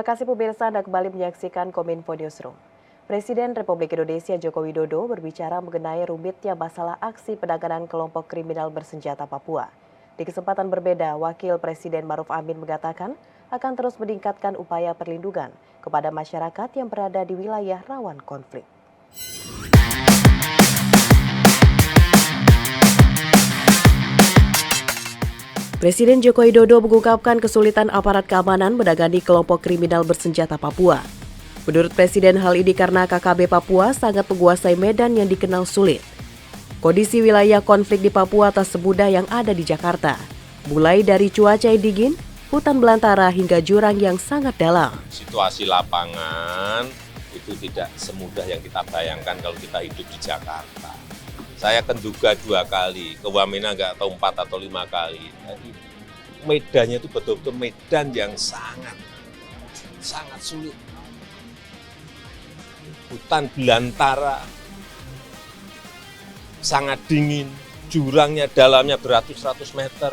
Terima kasih pemirsa Anda kembali menyaksikan Kominfo Newsroom. Presiden Republik Indonesia Joko Widodo berbicara mengenai rumitnya masalah aksi penanganan kelompok kriminal bersenjata Papua. Di kesempatan berbeda, Wakil Presiden Maruf Amin mengatakan akan terus meningkatkan upaya perlindungan kepada masyarakat yang berada di wilayah rawan konflik. Presiden Joko Widodo mengungkapkan kesulitan aparat keamanan menangani kelompok kriminal bersenjata Papua. Menurut Presiden, hal ini karena KKB Papua sangat menguasai medan yang dikenal sulit. Kondisi wilayah konflik di Papua tak semudah yang ada di Jakarta, mulai dari cuaca yang dingin, hutan belantara hingga jurang yang sangat dalam. Situasi lapangan itu tidak semudah yang kita bayangkan kalau kita hidup di Jakarta. Saya kenduga 2 kali, ke Wamena nggak tahu 4 atau 5 kali. Jadi medannya itu betul-betul medan yang sangat sulit. Hutan belantara, sangat dingin, jurangnya dalamnya beratus-ratus meter.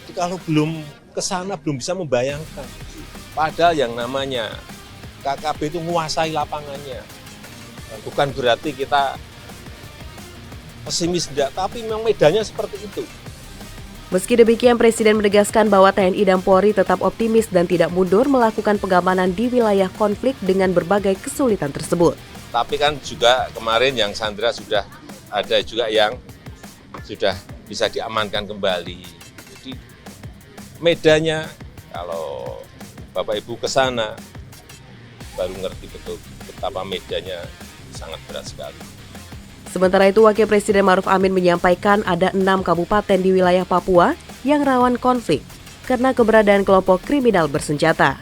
Jadi kalau belum ke sana belum bisa membayangkan. Padahal yang namanya KKB itu menguasai lapangannya. Bukan berarti kita pesimis tidak, tapi memang medannya seperti itu. Meski demikian, Presiden menegaskan bahwa TNI dan Polri tetap optimis dan tidak mundur melakukan pengamanan di wilayah konflik dengan berbagai kesulitan tersebut. Tapi kan juga kemarin yang sandera sudah ada juga yang sudah bisa diamankan kembali. Jadi medannya kalau Bapak Ibu ke sana baru ngerti betul betapa medannya sangat berat sekali. Sementara itu, Wakil Presiden Maruf Amin menyampaikan ada 6 kabupaten di wilayah Papua yang rawan konflik karena keberadaan kelompok kriminal bersenjata.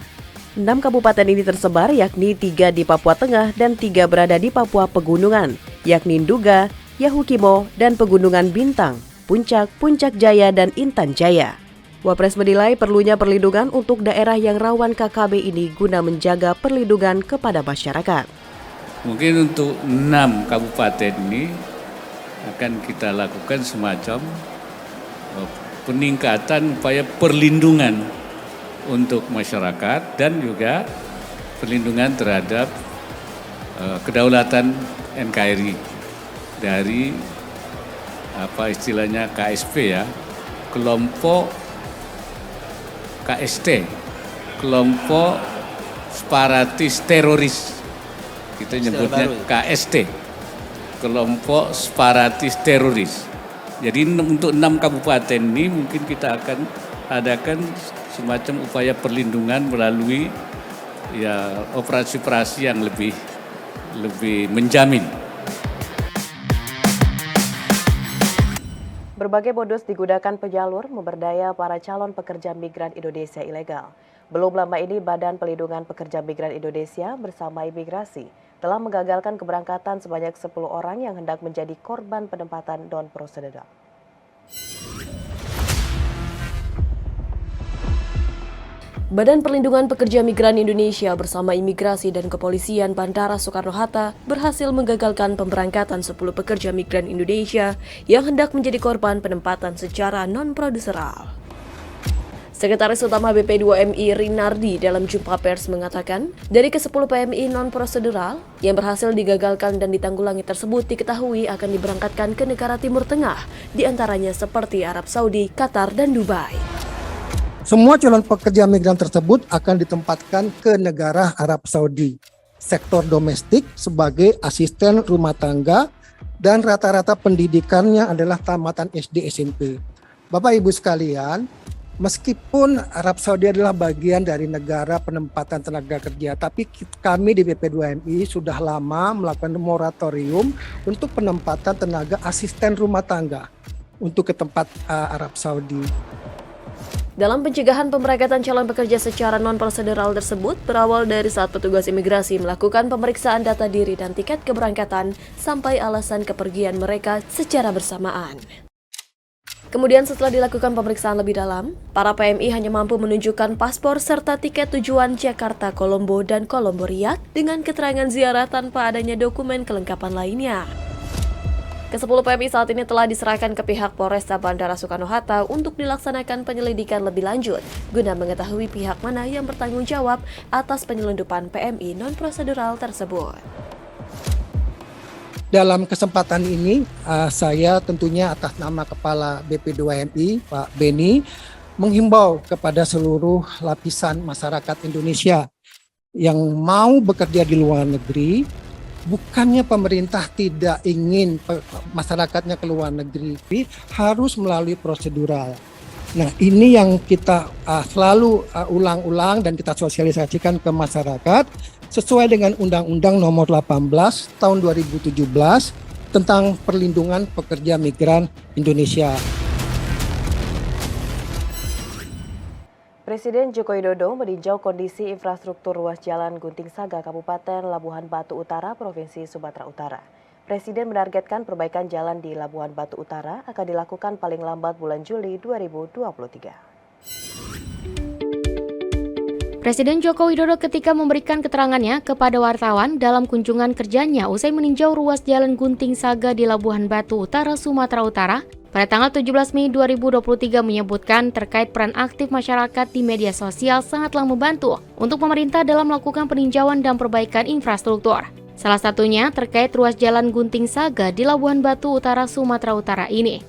6 kabupaten ini tersebar yakni 3 di Papua Tengah dan 3 berada di Papua Pegunungan, yakni Nduga, Yahukimo, dan Pegunungan Bintang, Puncak, Puncak Jaya, dan Intan Jaya. Wapres menilai perlunya perlindungan untuk daerah yang rawan KKB ini guna menjaga perlindungan kepada masyarakat. Mungkin untuk 6 kabupaten ini akan kita lakukan semacam peningkatan upaya perlindungan untuk masyarakat dan juga perlindungan terhadap kedaulatan NKRI dari apa istilahnya KSP ya, kelompok KST, kelompok separatis teroris. Kita nyebutnya KST, kelompok separatis teroris. Jadi untuk 6 kabupaten ini mungkin kita akan adakan semacam upaya perlindungan melalui ya operasi-operasi yang lebih menjamin. Berbagai modus digunakan penyalur memberdaya para calon pekerja migran Indonesia ilegal. Belum lama ini Badan Pelindungan Pekerja Migran Indonesia bersama imigrasi telah menggagalkan keberangkatan sebanyak 10 orang yang hendak menjadi korban penempatan non-prosedural. Badan Perlindungan Pekerja Migran Indonesia bersama imigrasi dan kepolisian Bandara Soekarno-Hatta berhasil menggagalkan pemberangkatan 10 pekerja migran Indonesia yang hendak menjadi korban penempatan secara non-prosedural. Sekretaris Utama BP2MI Rinardi dalam jumpa pers mengatakan, dari ke-10 PMI non-prosedural yang berhasil digagalkan dan ditanggulangi tersebut diketahui akan diberangkatkan ke negara Timur Tengah, diantaranya seperti Arab Saudi, Qatar, dan Dubai. Semua calon pekerja migran tersebut akan ditempatkan ke negara Arab Saudi, sektor domestik sebagai asisten rumah tangga, dan rata-rata pendidikannya adalah tamatan SD SMP. Bapak Ibu sekalian, meskipun Arab Saudi adalah bagian dari negara penempatan tenaga kerja, tapi kami di BP2MI sudah lama melakukan moratorium untuk penempatan tenaga asisten rumah tangga untuk ke tempat Arab Saudi. Dalam pencegahan pemberangkatan calon pekerja secara non-prosedural tersebut berawal dari saat petugas imigrasi melakukan pemeriksaan data diri dan tiket keberangkatan sampai alasan kepergian mereka secara bersamaan. Kemudian setelah dilakukan pemeriksaan lebih dalam, para PMI hanya mampu menunjukkan paspor serta tiket tujuan Jakarta, Kolombo, dan Kolombo Riyadh dengan keterangan ziarah tanpa adanya dokumen kelengkapan lainnya. Ke-10 PMI saat ini telah diserahkan ke pihak Polresta Bandara Soekarno-Hatta untuk dilaksanakan penyelidikan lebih lanjut guna mengetahui pihak mana yang bertanggung jawab atas penyelundupan PMI non-prosedural tersebut. Dalam kesempatan ini, saya tentunya atas nama Kepala BP2MI, Pak Beni, menghimbau kepada seluruh lapisan masyarakat Indonesia yang mau bekerja di luar negeri. Bukannya pemerintah tidak ingin masyarakatnya ke luar negeri, tapi harus melalui prosedural. Nah, ini yang kita selalu ulang-ulang dan kita sosialisasikan ke masyarakat sesuai dengan Undang-Undang Nomor 18 Tahun 2017 tentang Perlindungan Pekerja Migran Indonesia. Presiden Joko Widodo meninjau kondisi infrastruktur ruas jalan Gunting Saga Kabupaten Labuhan Batu Utara, Provinsi Sumatera Utara. Presiden menargetkan perbaikan jalan di Labuhan Batu Utara akan dilakukan paling lambat bulan Juli 2023. Presiden Joko Widodo ketika memberikan keterangannya kepada wartawan dalam kunjungan kerjanya usai meninjau ruas jalan Gunting Saga di Labuhan Batu Utara, Sumatera Utara, pada tanggal 17 Mei 2023 menyebutkan terkait peran aktif masyarakat di media sosial sangatlah membantu untuk pemerintah dalam melakukan peninjauan dan perbaikan infrastruktur. Salah satunya terkait ruas jalan Gunting Saga di Labuhan Batu Utara, Sumatera Utara ini.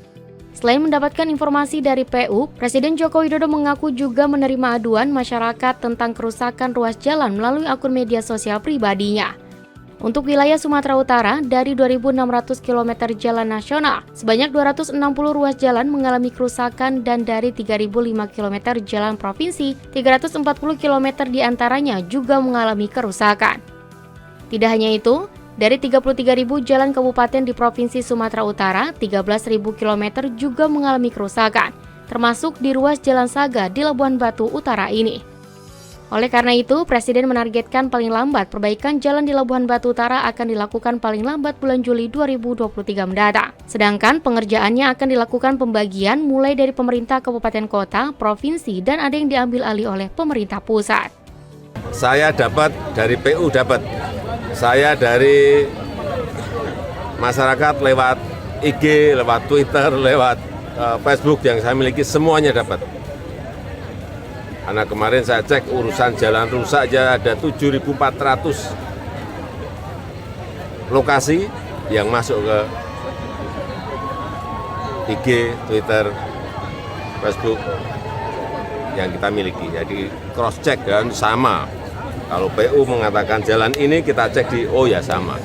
Selain mendapatkan informasi dari PU, Presiden Joko Widodo mengaku juga menerima aduan masyarakat tentang kerusakan ruas jalan melalui akun media sosial pribadinya. Untuk wilayah Sumatera Utara, dari 2.600 km jalan nasional, sebanyak 260 ruas jalan mengalami kerusakan dan dari 3.005 km jalan provinsi, 340 km diantaranya juga mengalami kerusakan. Tidak hanya itu, dari 33.000 jalan kabupaten di Provinsi Sumatera Utara, 13.000 km juga mengalami kerusakan, termasuk di ruas Jalan Saga di Labuhan Batu Utara ini. Oleh karena itu, Presiden menargetkan paling lambat perbaikan jalan di Labuhan Batu Utara akan dilakukan paling lambat bulan Juli 2023 mendatang. Sedangkan pengerjaannya akan dilakukan pembagian mulai dari pemerintah kabupaten kota, provinsi, dan ada yang diambil alih oleh pemerintah pusat. Saya dapat dari PU, saya dari masyarakat lewat IG, lewat Twitter, lewat Facebook yang saya miliki, semuanya dapat. Karena kemarin saya cek urusan jalan rusak aja ada 7.400 lokasi yang masuk ke IG, Twitter, Facebook yang kita miliki. Jadi cross check kan sama. Kalau PU mengatakan jalan ini, kita cek di oh ya sama.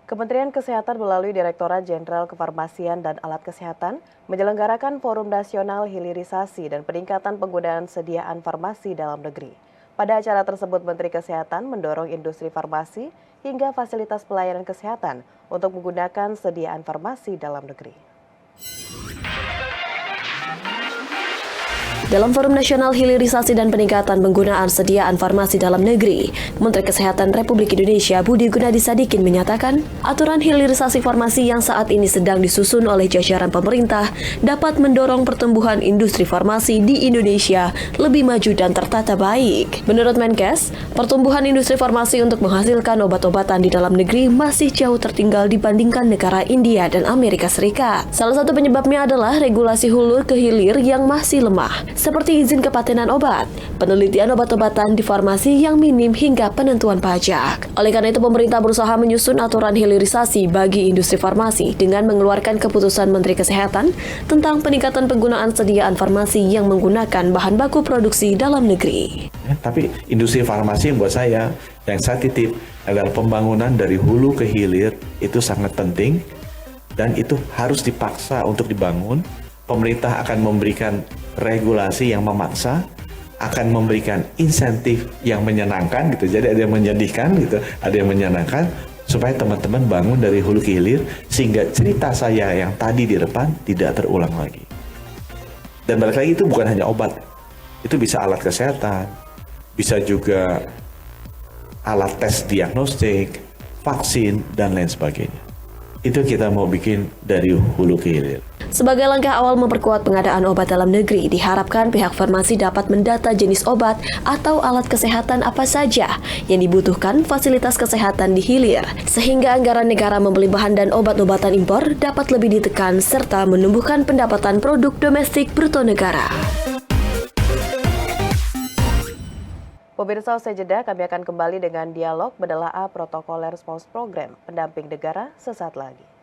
Kementerian Kesehatan melalui Direktorat Jenderal Kefarmasian dan Alat Kesehatan menyelenggarakan Forum Nasional Hilirisasi dan Peningkatan Penggunaan Sediaan Farmasi dalam Negeri. Pada acara tersebut, Menteri Kesehatan mendorong industri farmasi hingga fasilitas pelayanan kesehatan untuk menggunakan sediaan farmasi dalam negeri. Dalam Forum Nasional Hilirisasi dan Peningkatan Penggunaan Sediaan Farmasi dalam Negeri, Menteri Kesehatan Republik Indonesia Budi Gunadi Sadikin menyatakan, aturan hilirisasi farmasi yang saat ini sedang disusun oleh jajaran pemerintah dapat mendorong pertumbuhan industri farmasi di Indonesia lebih maju dan tertata baik. Menurut Menkes, pertumbuhan industri farmasi untuk menghasilkan obat-obatan di dalam negeri masih jauh tertinggal dibandingkan negara India dan Amerika Serikat. Salah satu penyebabnya adalah regulasi hulu ke hilir yang masih lemah, seperti izin kepatenan obat, penelitian obat-obatan di farmasi yang minim hingga penentuan pajak. Oleh karena itu, pemerintah berusaha menyusun aturan hilirisasi bagi industri farmasi dengan mengeluarkan keputusan Menteri Kesehatan tentang peningkatan penggunaan sediaan farmasi yang menggunakan bahan baku produksi dalam negeri. Tapi industri farmasi yang buat saya, yang saya titip adalah pembangunan dari hulu ke hilir itu sangat penting dan itu harus dipaksa untuk dibangun. Pemerintah akan memberikan regulasi yang memaksa, akan memberikan insentif yang menyenangkan gitu. Jadi ada yang menyedihkan gitu, ada yang menyenangkan supaya teman-teman bangun dari hulu ke hilir sehingga cerita saya yang tadi di depan tidak terulang lagi. Dan balik lagi itu bukan hanya obat. Itu bisa alat kesehatan, bisa juga alat tes diagnostik, vaksin dan lain sebagainya. Itu kita mau bikin dari hulu ke hilir. Sebagai langkah awal memperkuat pengadaan obat dalam negeri, diharapkan pihak farmasi dapat mendata jenis obat atau alat kesehatan apa saja yang dibutuhkan fasilitas kesehatan di hilir, sehingga anggaran negara membeli bahan dan obat-obatan impor dapat lebih ditekan serta menumbuhkan pendapatan produk domestik bruto negara. Pemirsa, usai jeda kami akan kembali dengan dialog menelaah protokoler spouse program pendamping negara sesaat lagi.